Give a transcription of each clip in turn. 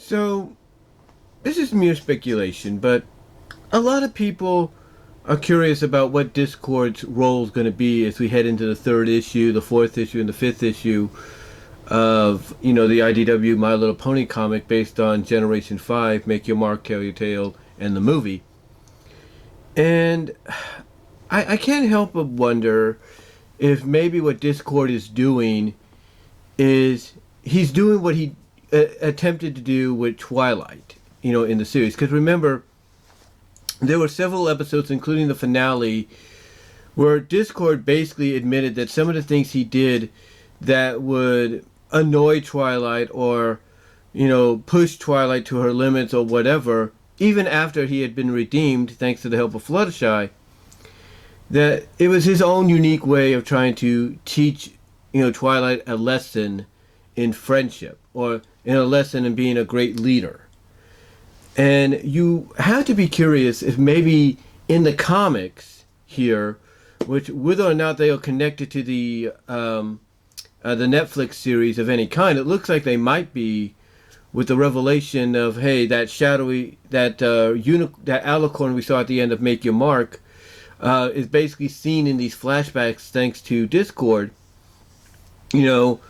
So, this is mere speculation, but a lot of people are curious about what Discord's role is going to be as we head into the third issue, the fourth issue, and the fifth issue of, the IDW My Little Pony comic based on Generation 5, Make Your Mark, Carry Your Tale, and the movie. And I can't help but wonder if maybe what Discord is doing is he's doing what he attempted to do with Twilight, in the series. Because remember, there were several episodes, including the finale, where Discord basically admitted that some of the things he did that would annoy Twilight or, push Twilight to her limits or whatever, even after he had been redeemed thanks to the help of Fluttershy, that it was his own unique way of trying to teach, Twilight a lesson in friendship or in a lesson in being a great leader. And you have to be curious if maybe in the comics here, which whether or not they are connected to the Netflix series of any kind, it looks like they might be, with the revelation of that shadowy that alicorn we saw at the end of Make Your Mark is basically seen in these flashbacks thanks to Discord. You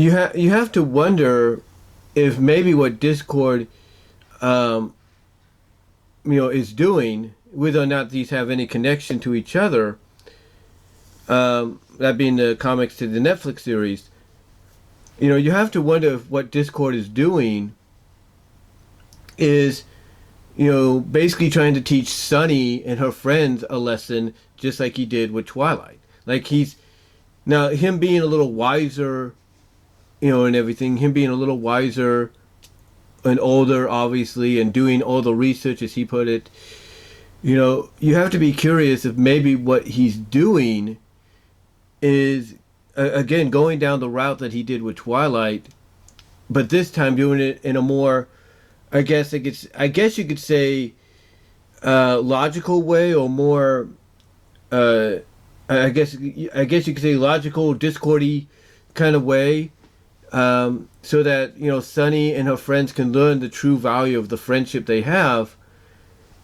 have to wonder if maybe what Discord is doing, whether or not these have any connection to each other, that being the comics to the Netflix series, you have to wonder if what Discord is doing is, basically trying to teach Sunny and her friends a lesson, just like he did with Twilight. Like him being a little wiser, and everything, him being a little wiser and older, obviously, and doing all the research, as he put it, you have to be curious if maybe what he's doing is, again, going down the route that he did with Twilight, but this time doing it in a more, I guess you could say, logical way, or more, I guess you could say logical, Discordy kind of way. So that, Sunny and her friends can learn the true value of the friendship they have,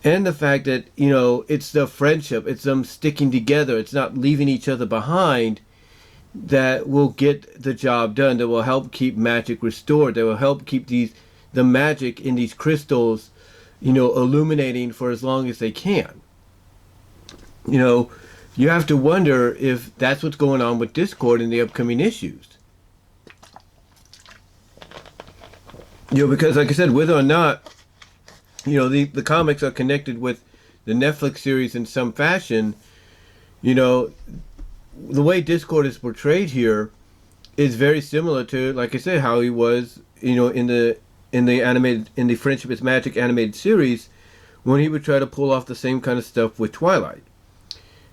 and the fact that, it's the friendship, it's them sticking together, it's not leaving each other behind, that will get the job done, that will help keep magic restored, that will help keep the magic in these crystals, illuminating for as long as they can. You have to wonder if that's what's going on with Discord in the upcoming issues. Because like I said, whether or not, the comics are connected with the Netflix series in some fashion, the way Discord is portrayed here is very similar to, like I said, how he was, in the Friendship is Magic animated series, when he would try to pull off the same kind of stuff with Twilight.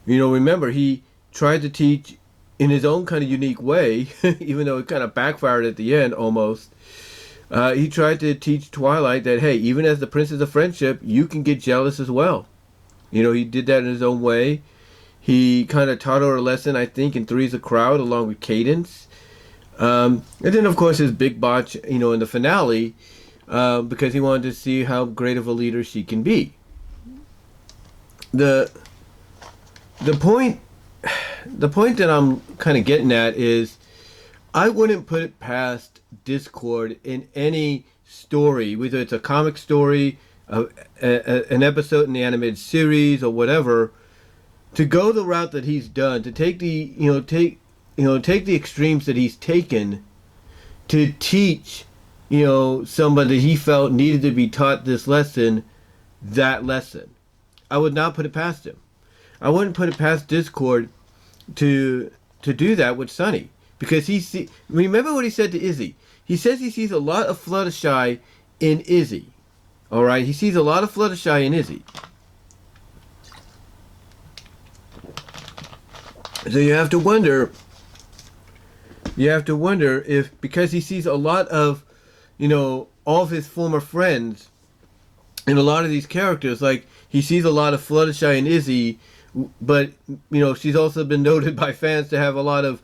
Remember, he tried to teach in his own kind of unique way, even though it kind of backfired at the end almost. He tried to teach Twilight that, hey, even as the Princess of Friendship, you can get jealous as well. He did that in his own way. He kind of taught her a lesson, I think, in Three's a Crowd, along with Cadence. And then, of course, his big botch, in the finale, because he wanted to see how great of a leader she can be. The point that I'm kind of getting at is, I wouldn't put it past Discord in any story, whether it's a comic story, an episode in the animated series, or whatever, to go the route that he's done, to take the extremes that he's taken to teach, somebody he felt needed to be taught this lesson, that lesson. I would not put it past him. I wouldn't put it past Discord to do that with Sunny. Because remember what he said to Izzy. He says he sees a lot of Fluttershy in Izzy. Alright? He sees a lot of Fluttershy in Izzy. So you have to wonder if, because he sees a lot of, all of his former friends in a lot of these characters, like he sees a lot of Fluttershy and Izzy, but, she's also been noted by fans to have a lot of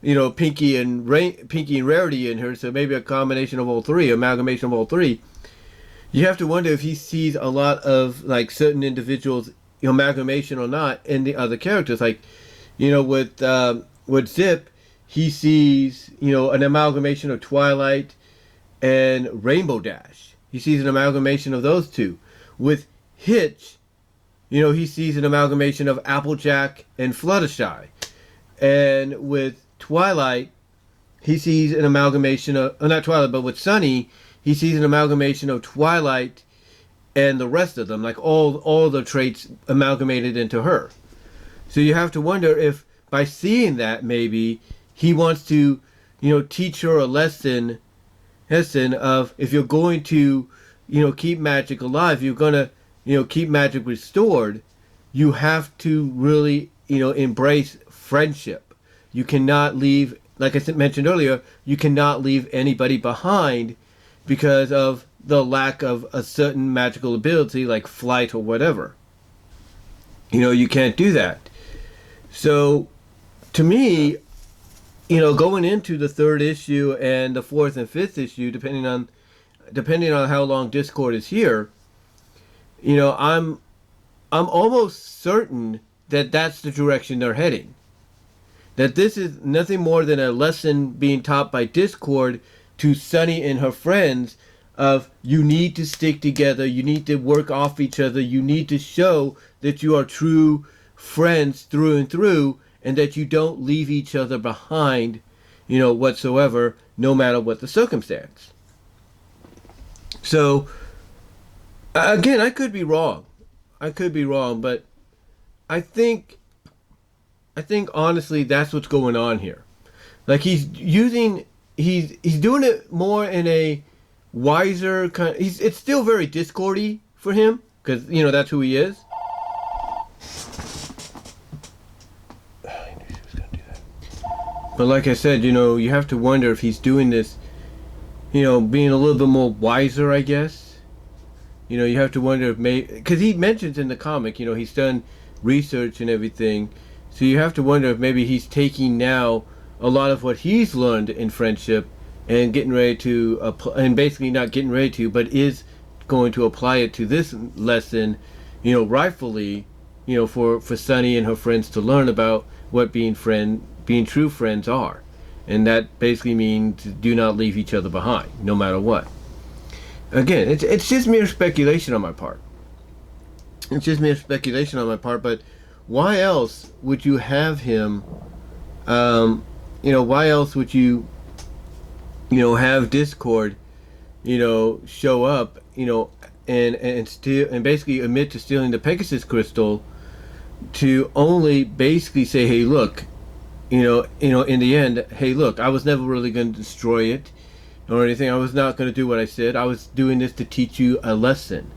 Pinky and Rarity in her, so maybe a combination of all three, amalgamation of all three. You have to wonder if he sees a lot of like certain individuals, amalgamation or not, in the other characters. Like, with Zip, he sees an amalgamation of Twilight and Rainbow Dash. He sees an amalgamation of those two. With Hitch, he sees an amalgamation of Applejack and Fluttershy. And with Twilight, he sees an amalgamation of, not Twilight, but with Sunny, he sees an amalgamation of Twilight and the rest of them, like all the traits amalgamated into her. So you have to wonder if by seeing that, maybe he wants to, teach her a lesson of, if you're going to, keep magic alive, you're going to, keep magic restored, you have to really, embrace friendship. You cannot leave, like I mentioned earlier, you cannot leave anybody behind because of the lack of a certain magical ability like flight or whatever. You can't do that. So, to me, going into the third issue and the fourth and fifth issue, depending on how long Discord is here, I'm almost certain that that's the direction they're heading. That this is nothing more than a lesson being taught by Discord to Sunny and her friends of, you need to stick together, you need to work off each other, you need to show that you are true friends through and through, and that you don't leave each other behind, whatsoever, no matter what the circumstance. So, again, I could be wrong, but I think honestly that's what's going on here. Like, he's doing it more in a wiser kind. It's still very Discordy for him because that's who he is. I knew she was gonna do that. But like I said, you have to wonder if he's doing this, being a little bit more wiser, I guess. You have to wonder if maybe, because he mentions in the comic, he's done research and everything. So you have to wonder if maybe he's taking now a lot of what he's learned in friendship and getting ready to, and basically not getting ready to, but is going to apply it to this lesson, rightfully, for Sunny and her friends to learn about what being true friends are. And that basically means do not leave each other behind, no matter what. Again, it's just mere speculation on my part. But why else would you have him, why else would you, have Discord, show up, and steal, and basically admit to stealing the Pegasus crystal to only basically say, hey, look, in the end, hey, look, I was never really going to destroy it or anything. I was not going to do what I said. I was doing this to teach you a lesson.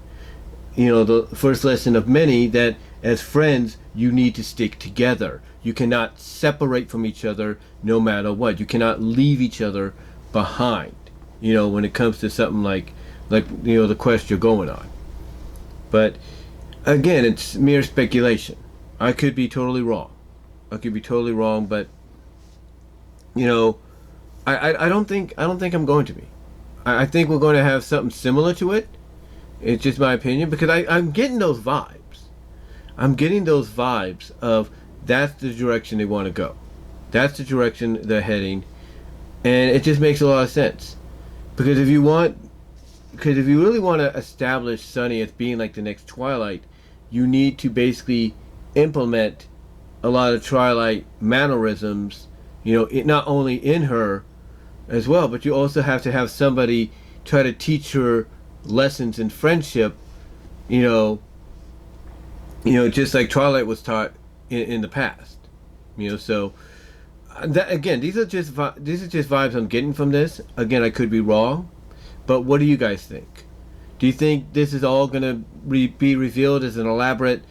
The first lesson of many, that as friends, you need to stick together. You cannot separate from each other no matter what. You cannot leave each other behind, when it comes to something like the quest you're going on. But again, it's mere speculation. I could be totally wrong. But I don't think I'm going to be. I think we're going to have something similar to it. It's just my opinion, because I'm getting those vibes. I'm getting those vibes of that's the direction they want to go. That's the direction they're heading. And it just makes a lot of sense. Because if you really want to establish Sunny as being like the next Twilight, you need to basically implement a lot of Twilight mannerisms, not only in her as well, but you also have to have somebody try to teach her lessons in friendship, just like Twilight was taught in the past, So that, again, these are just vibes I'm getting from this. Again, I could be wrong, but what do you guys think? Do you think this is all gonna be revealed as an elaborate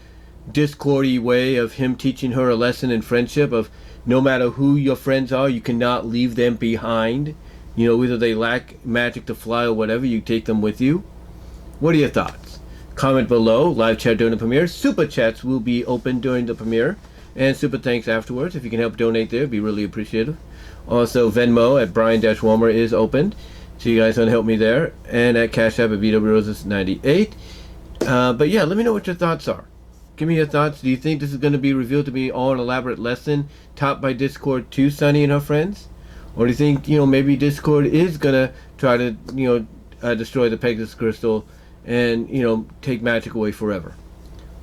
Discordy way of him teaching her a lesson in friendship of no matter who your friends are, you cannot leave them behind? Whether they lack magic to fly or whatever, you take them with you. What are your thoughts? Comment below. Live chat during the premiere. Super chats will be open during the premiere. and super thanks afterwards. If you can help donate there, it'd be really appreciative. Also, Venmo at Brian-Walmer is open, so you guys want to help me there, and at Cash App at VWRoses98. But yeah, let me know what your thoughts are. Give me your thoughts. Do you think this is going to be revealed to be all an elaborate lesson taught by Discord to Sunny and her friends? Or do you think, maybe Discord is going to try to, destroy the Pegasus Crystal and, take magic away forever?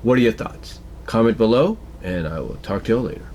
What are your thoughts? Comment below, and I will talk to you all later.